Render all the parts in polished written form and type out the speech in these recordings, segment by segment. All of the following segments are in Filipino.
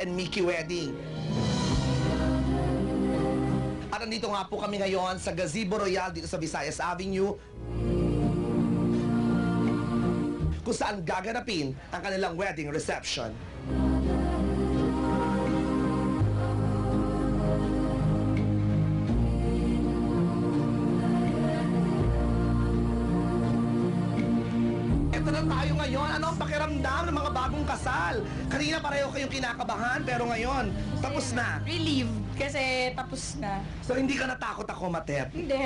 and Mickey wedding. At nandito nga po kami ngayon sa Gazebo Royal dito sa Visayas Avenue, kung saan gaganapin ang kanilang wedding reception. Ito na tayo ngayon. Ano ang pakiramdam ng mga bagong kasal? Kanina pareho kayong kinakabahan, pero ngayon, tapos na. Relieved kasi tapos na. So hindi ka natakot ako, Matet? Hindi.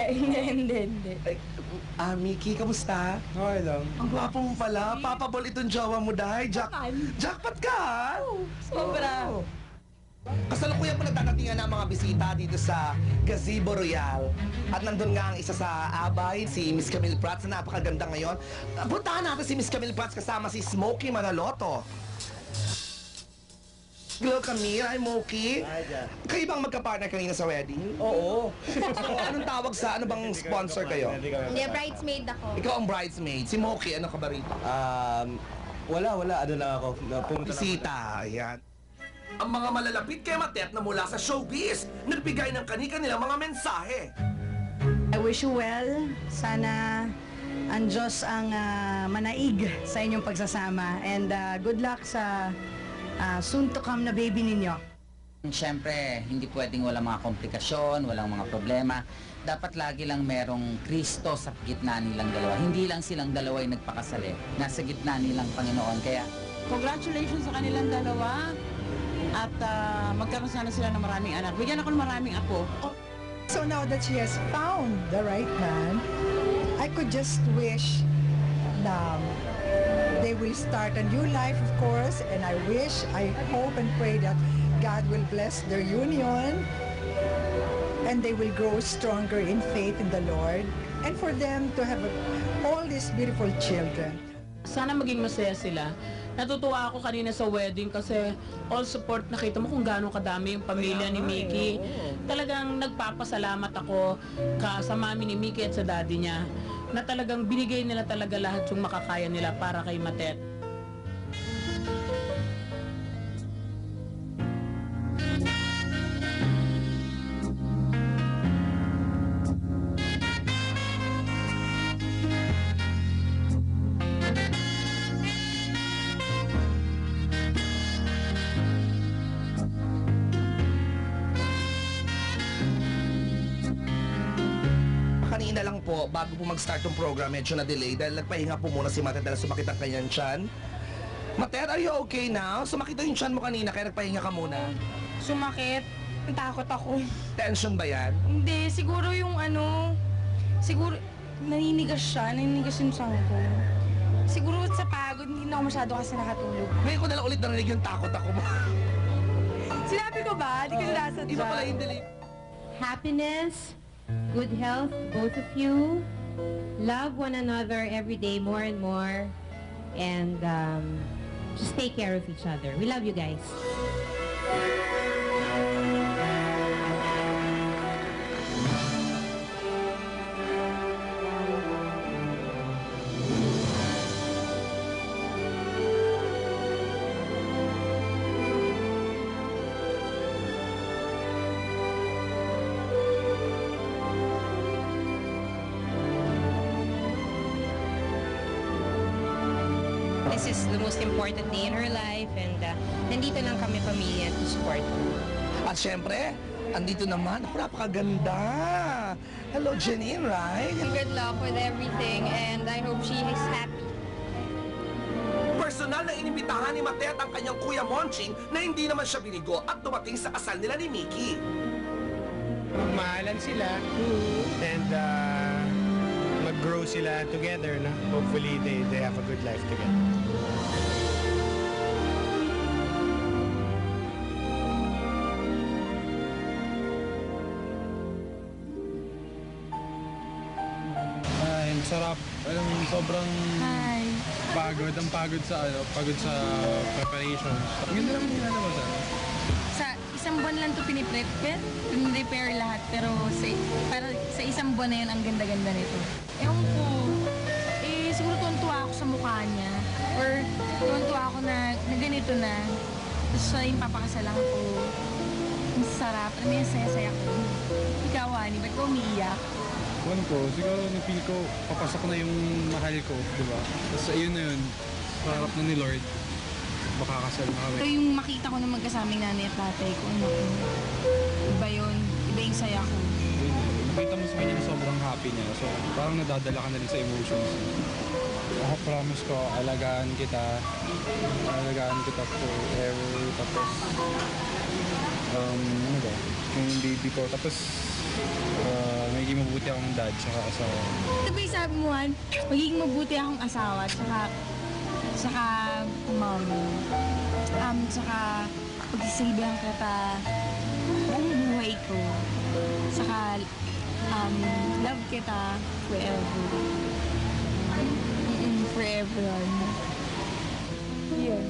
Ay, Mickey, kamusta? Okay lang. Ang gwapo mo pala. Papabol itong jowa mo, Day. Jackpot ka, ha? Sobra. Oo. Kasalukuyan po nagdadatingan ng mga bisita dito sa Gazebo Royal. At nandun nga ang isa sa abay, si Miss Camille Prats, na napakaganda ngayon. Puntahan natin si Miss Camille Prats kasama si Smokey Manaloto. Hello, Camille. Hi, Moki. Hi, Jack. Kayo bang magka-partner kanina sa wedding? Oo. So, anong tawag sa, ano bang sponsor kayo? Hindi, bridesmaid ako. Ikaw ang bridesmaid. Si Moki, ano ka ba rito? Wala. Ano lang ako. Pumunta lang. Bisita, ayan. Ang mga malalapit kay Matet na mula sa showbiz, nagbigay ng kani-kanilang mga mensahe. I wish you well. Sana ang Diyos ang manaig sa inyong pagsasama. And good luck sa soon to come na baby ninyo. Siyempre, hindi pwedeng walang mga komplikasyon, walang mga problema. Dapat lagi lang merong Kristo sa gitna nilang dalawa. Hindi lang silang dalawa yung nagpakasali. Nasa gitna nilang Panginoon. Kaya, congratulations sa kanilang dalawa. At magkaroon sana sila ng maraming anak. Bigyan ako ng maraming apo. So now that she has found the right man, I could just wish they will start a new life, of course, and I hope and pray that God will bless their union and they will grow stronger in faith in the Lord, and for them to have all these beautiful children. Sana maging masaya sila. Natutuwa ako kanina sa wedding kasi all support, nakita mo kung gaano kadami yung pamilya ni Mickey. Talagang nagpapasalamat ako sa mami ni Mickey at sa daddy niya na talagang binigay nila talaga lahat yung makakaya nila para kay Matet. Kanina lang po, bago po mag-start yung program, medyo na-delay dahil nagpahinga po muna si Matet dahil sumakit ang kanyang tiyan. Matet, are you okay now? Sumakit yung tiyan mo kanina kaya nagpahinga ka muna. Sumakit. Natakot ako. Tension ba yan? Hindi, siguro yung siguro naninigas yung sangko ko. Siguro sa pagod, hindi na ako masyado kasi nakatulog. Ngayon ko na lang ulit narinig yung takot ako mo. Sinabi ko ba? Hindi ko nasadya. Di ba pala yung delay? Happiness, good health, both of you. Love one another every day more and more. And just take care of each other. We love you guys. This is the most important day in her life, and nandito lang kami pamilya to support her. At syempre, andito naman, ako napakaganda. Hello, Janine, right? Good luck with everything, and I hope she is happy. Personal na inimbitahan ni Matet ang kanyang kuya Monching na hindi naman siya binigo at dumating sa kasal nila ni Mickey. Magmahalan sila. And mag-grow sila together na. Hopefully, they have a good life together. Sarap. Alam mo, sobrang pagod. Ang pagod sa preparations. Ang ganda naman yung nalabasan. Sa isang buwan lang ito piniprepare lahat, pero sa isang buwan na yun, ang ganda-ganda nito. Ewan ko, siguro tuwan-tuwa ako sa mukha niya, or tuwan-tuwa ako na ganito na. Tapos siya yung papakasalan ko. Ang sarap. Alam mo yung saya-saya ko. Ikaw, Ani, ba't ka umiiyak? Ewan ko, siguro na-feel ko, papasok na yung mahal ko, di ba? Tapos ayun na yun, parap na ni Lord, makakasal na kami. Ito yung makita ko na magkasama yung nanay at tatay ko. Ano ko. Iba yun. Iba yung saya ko. Yun, nakita mo sa kanya na sobrang happy niya, so parang nadadala ka na rin sa emotions. Ako promise ko, alagaan kita forever, tapos, ano ba, yung baby ko, tapos, magiging mabuti akong dad, tsaka asawa. Ito ba yung sabi mo, Han? Magiging mabuti akong asawa, tsaka mom. Tsaka pagsisilbihan kita buong buhay ko. Tsaka love kita forever. Forever, Han. Yun.